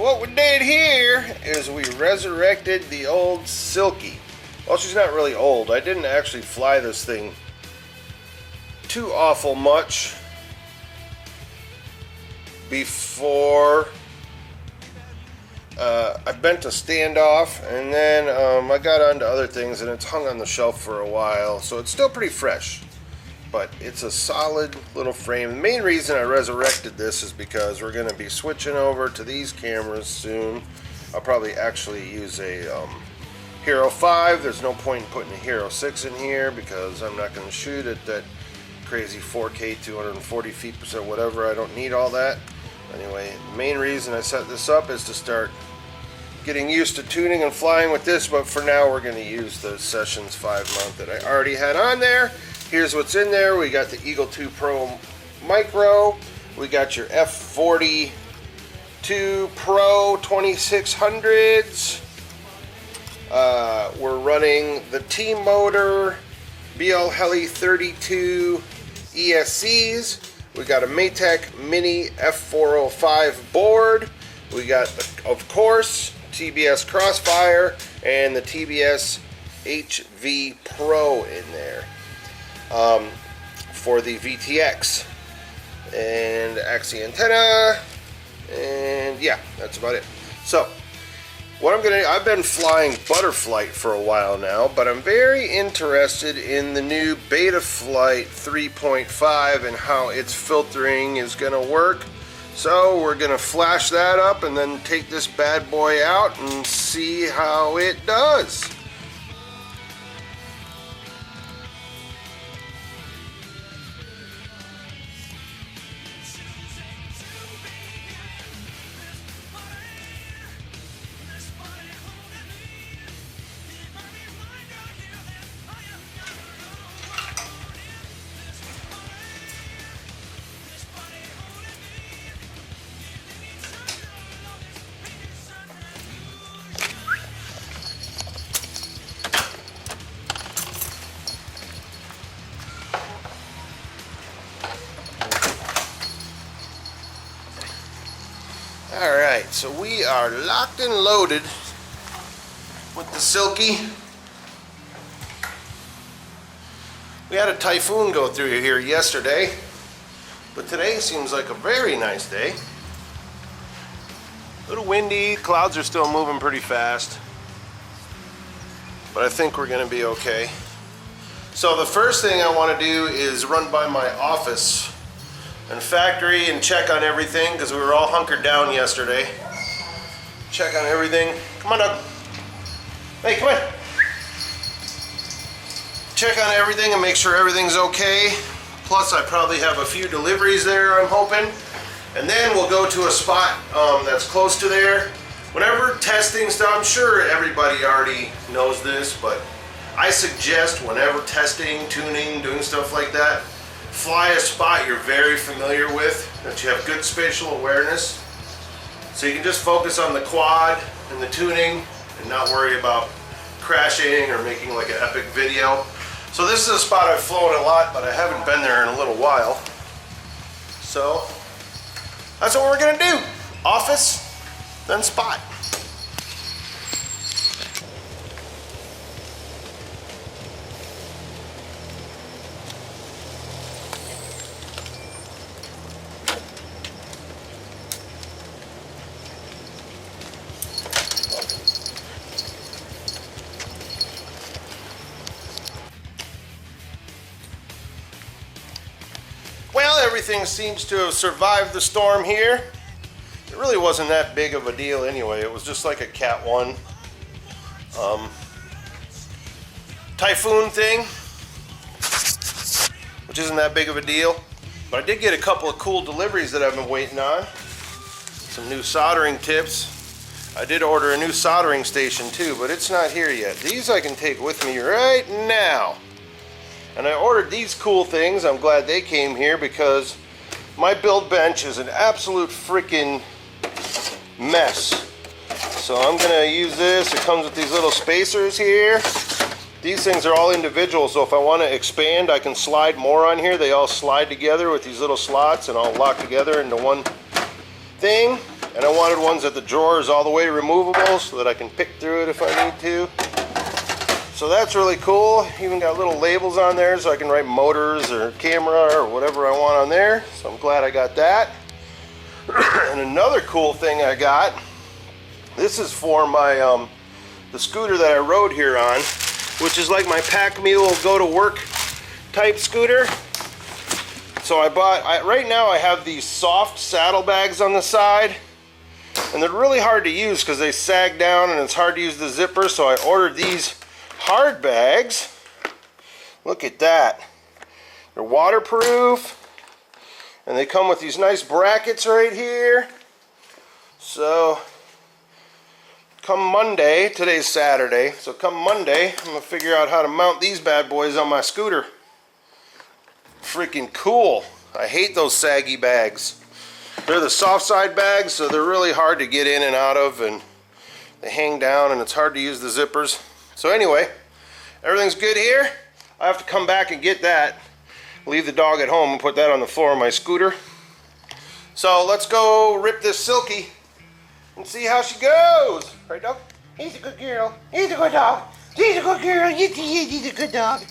what we did here is we resurrected the old Silky. Well, she's not really old. I didn't actually fly this thing too awful much before I bent a standoff, and then I got onto other things, and it's hung on the shelf for a while, so it's still pretty fresh. But it's a solid little frame. The main reason I resurrected this is because we're going to be switching over to these cameras soon. I'll probably actually use a Hero 5. There's no point in putting a Hero 6 in here because I'm not going to shoot at that crazy 4K 240 feet per second, whatever. I don't need all that. Anyway, the main reason I set this up is to start getting used to tuning and flying with this, but for now we're going to use the Sessions 5 mount that I already had on there. Here's what's in there. We got the Eagle 2 Pro Micro. We got your F42 Pro 2600s. We're running the T-Motor BL Heli 32 ESCs. We got a Maytag Mini F405 board. We got, of course, TBS Crossfire and the TBS HV Pro in there for the VTX, and Axie antenna, and yeah, that's about it. So I've been flying Betaflight for a while now, but I'm very interested in the new Betaflight 3.5 and how its filtering is going to work. So we're going to flash that up and then take this bad boy out and see how it does. Alright, so we are locked and loaded with the Silky. We had a typhoon go through here yesterday, but today seems like a very nice day. A little windy, clouds are still moving pretty fast, but I think we're going to be okay. So the first thing I want to do is run by my office and factory and check on everything, because we were all hunkered down yesterday. Check on everything. Come on, Doug. Hey, come on. Check on everything and make sure everything's okay. Plus, I probably have a few deliveries there, I'm hoping. And then we'll go to a spot that's close to there. Whenever testing stuff, I'm sure everybody already knows this, but I suggest whenever testing, tuning, doing stuff like that, fly a spot you're very familiar with, that you have good spatial awareness, so you can just focus on the quad and the tuning and not worry about crashing or making like an epic video. So this is a spot I've flown a lot, but I haven't been there in a little while. So that's what we're gonna do. Office, then spot. Well, everything seems to have survived the storm here. It really wasn't that big of a deal anyway. It was just like a Cat 1 typhoon thing, which isn't that big of a deal. But I did get a couple of cool deliveries that I've been waiting on. Some new soldering tips. I did order a new soldering station too, but it's not here yet. These I can take with me right now. And I ordered these cool things. I'm glad they came here because my build bench is an absolute freaking mess. So I'm gonna use this. It comes with these little spacers here. These things are all individual, so if I want to expand, I can slide more on here. They all slide together with these little slots and all lock together into one thing. And I wanted ones that the drawer is all the way removable so that I can pick through it if I need to. So that's really cool. Even got little labels on there so I can write motors or camera or whatever I want on there. So I'm glad I got that. And another cool thing I got, this is for my the scooter that I rode here on, which is like my pack mule go to work type scooter. So I bought, right now I have these soft saddlebags on the side, and they're really hard to use because they sag down and it's hard to use the zipper. So I ordered these hard bags. Look at that. They're waterproof, and they come with these nice brackets right here. So come Monday, today's Saturday, so come Monday, I'm gonna figure out how to mount these bad boys on my scooter. Freaking cool. I hate those saggy bags. They're the soft side bags, so they're really hard to get in and out of, and they hang down and it's hard to use the zippers. So anyway, everything's good here. I have to come back and get that, leave the dog at home and put that on the floor of my scooter. So let's go rip this Silky and see how she goes. Right, dog? He's a good girl. He's a good dog. He's a good girl. He's a good dog.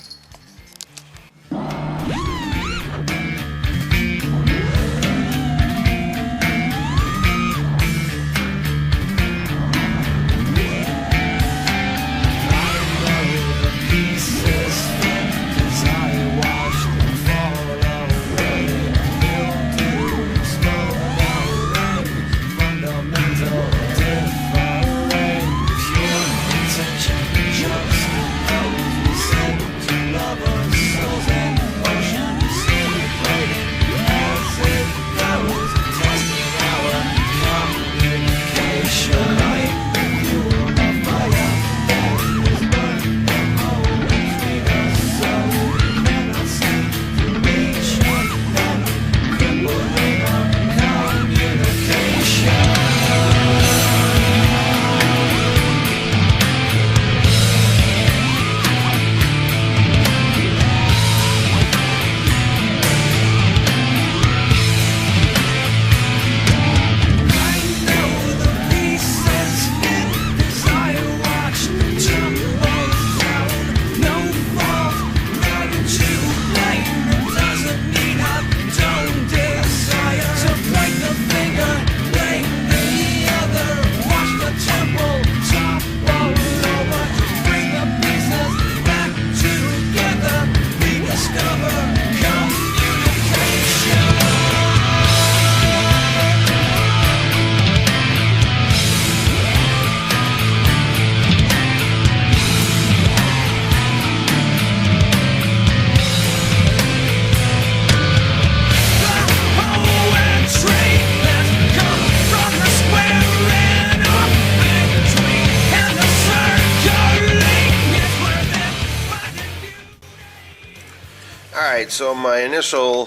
Alright, so my initial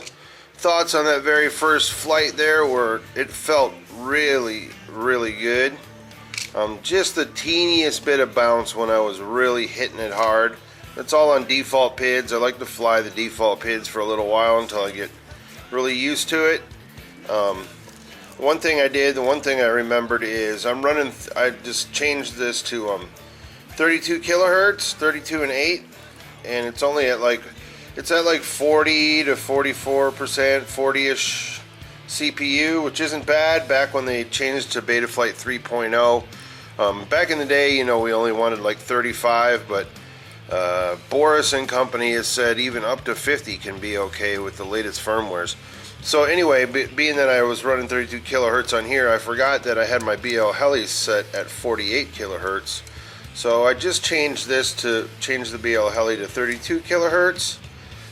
thoughts on that very first flight there were it felt really, really good. Just the teeniest bit of bounce when I was really hitting it hard. It's all on default PIDs. I like to fly the default PIDs for a little while until I get really used to it. One thing I did, the one thing I remembered is I just changed this to 32 kilohertz, 32 and 8, and it's only at like, it's at like 40 to 44%, 40-ish CPU, which isn't bad back when they changed to Betaflight 3.0. Back in the day, you know, we only wanted like 35, but Boris and company has said even up to 50 can be okay with the latest firmwares. So anyway, being that I was running 32 kilohertz on here, I forgot that I had my BL Heli set at 48 kilohertz. So I just changed this to change the BL Heli to 32 kilohertz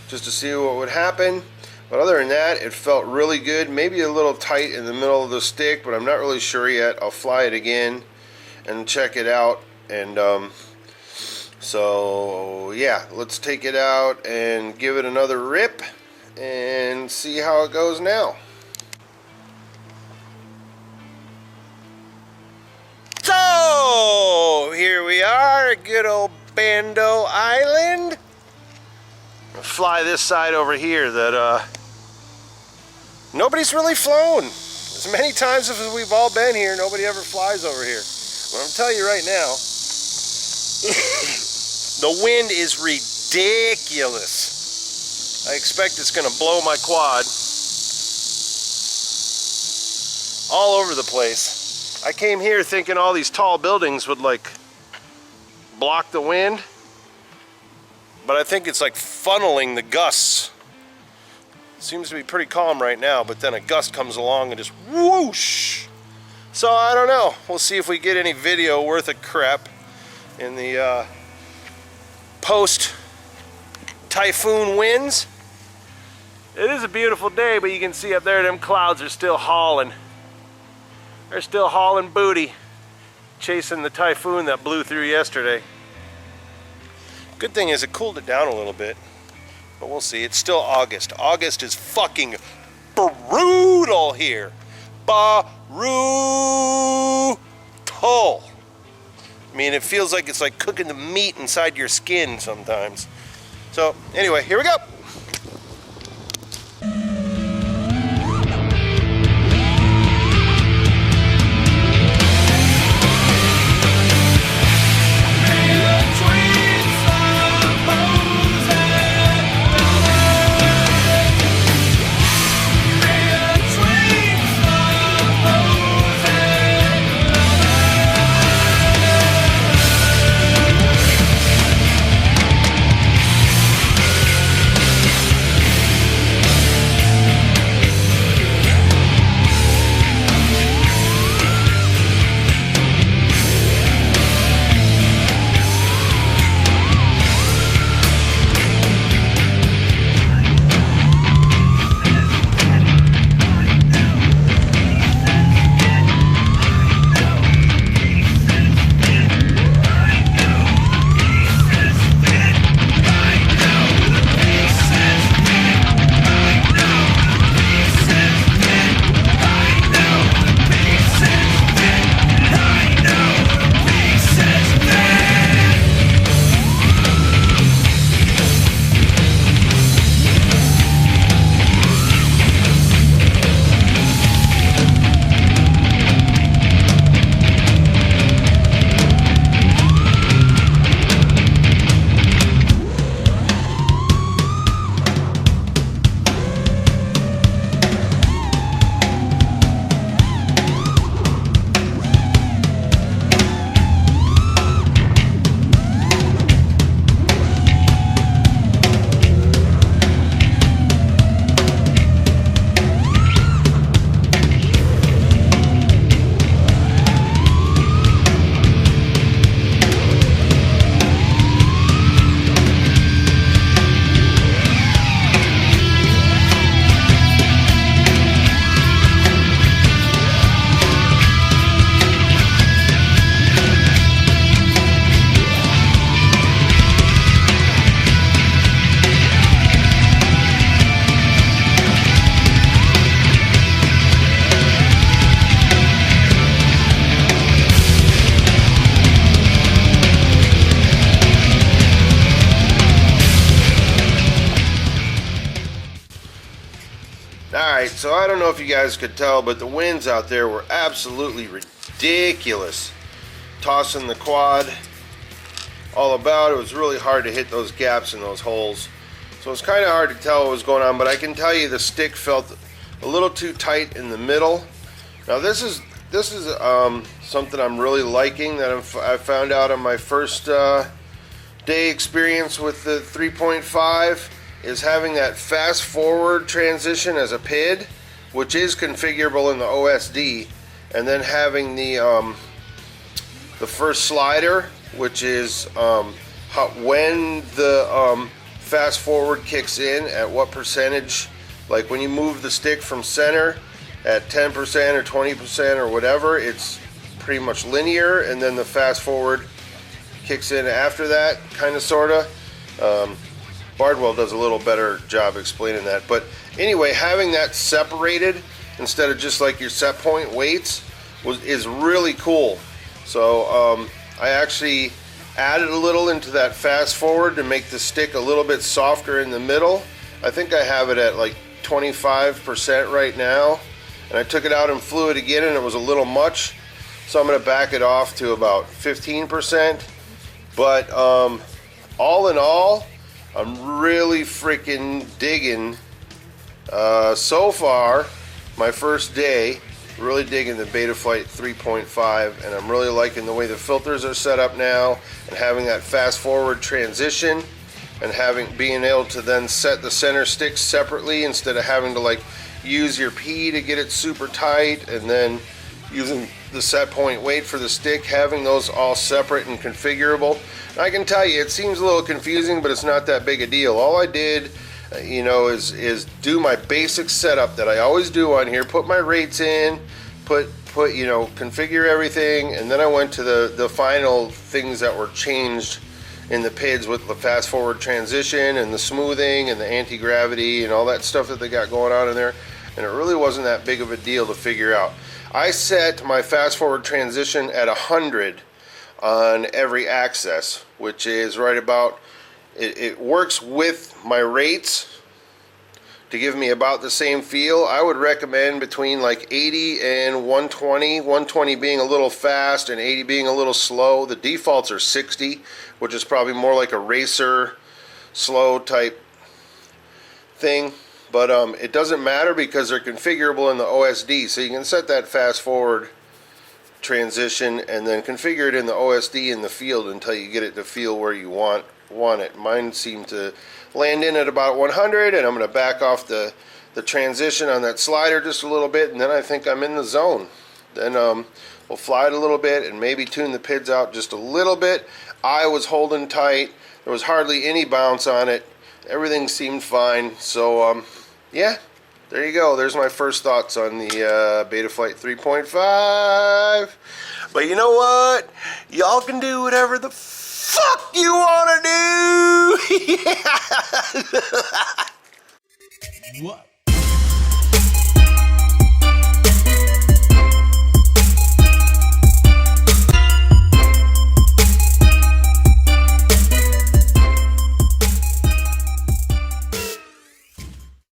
just to see what would happen. But other than that, it felt really good. Maybe a little tight in the middle of the stick, but I'm not really sure yet. I'll fly it again and check it out. And so yeah, let's take it out and give it another rip and see how it goes now. So here we are at good old Bando Island. I'll fly this side over here that nobody's really flown. As many times as we've all been here, nobody ever flies over here. But I'm telling you right now, the wind is ridiculous. I expect it's going to blow my quad all over the place. I came here thinking all these tall buildings would like block the wind, but I think it's like funneling the gusts. Seems to be pretty calm right now, but then a gust comes along and just whoosh. So I don't know. We'll see if we get any video worth of crap in the post-typhoon winds. It is a beautiful day, but you can see up there them clouds are still hauling. They're still hauling booty, chasing the typhoon that blew through yesterday. Good thing is it cooled it down a little bit. But we'll see. It's still August. August is fucking brutal here. Brutal. I mean, it feels like it's like cooking the meat inside your skin sometimes. So, anyway, here we go. Alright, so I don't know if you guys could tell, but the winds out there were absolutely ridiculous. Tossing the quad all about. It was really hard to hit those gaps in those holes. So it's kind of hard to tell what was going on, but I can tell you the stick felt a little too tight in the middle. Now this is something I'm really liking that I found out on my first day experience with the 3.5. is having that fast forward transition as a PID, which is configurable in the OSD, and then having the first slider, which is when the fast forward kicks in, at what percentage, like when you move the stick from center at 10% or 20% or whatever, it's pretty much linear, and then the fast forward kicks in after that, kind of, sorta. Bardwell does a little better job explaining that. But anyway, having that separated instead of just like your set point weights is really cool. So I actually added a little into that fast forward to make the stick a little bit softer in the middle. I think I have it at like 25% right now. and I took it out and flew it again, and it was a little much. So I'm going to back it off to about 15%. But all in all, I'm really freaking digging so far my first day. Really digging the Betaflight 3.5, and I'm really liking the way the filters are set up now, and having that fast forward transition, and being able to then set the center sticks separately instead of having to like use your P to get it super tight, and then using the set point weight for the stick, having those all separate and configurable. I can tell you, it seems a little confusing, but it's not that big a deal. All I did, you know, is do my basic setup that I always do on here, put my rates in, you know, configure everything, and then I went to the final things that were changed in the PIDs with the fast forward transition and the smoothing and the anti-gravity and all that stuff that they got going on in there, and it really wasn't that big of a deal to figure out. I set my fast forward transition at 100 on every axis, which is right about, it works with my rates to give me about the same feel. I would recommend between like 80 and 120, 120 being a little fast and 80 being a little slow. The defaults are 60, which is probably more like a racer slow type thing, but it doesn't matter because they're configurable in the OSD, so you can set that fast forward transition and then configure it in the OSD in the field until you get it to feel where you want it. Mine seemed to land in at about 100, and I'm going to back off the transition on that slider just a little bit, and then I think I'm in the zone. Then we'll fly it a little bit and maybe tune the PIDs out just a little bit. I was holding tight. There was hardly any bounce on it. Everything seemed fine. So yeah, there you go. There's my first thoughts on the Betaflight 3.5. But you know what? Y'all can do whatever the fuck you want to do. What?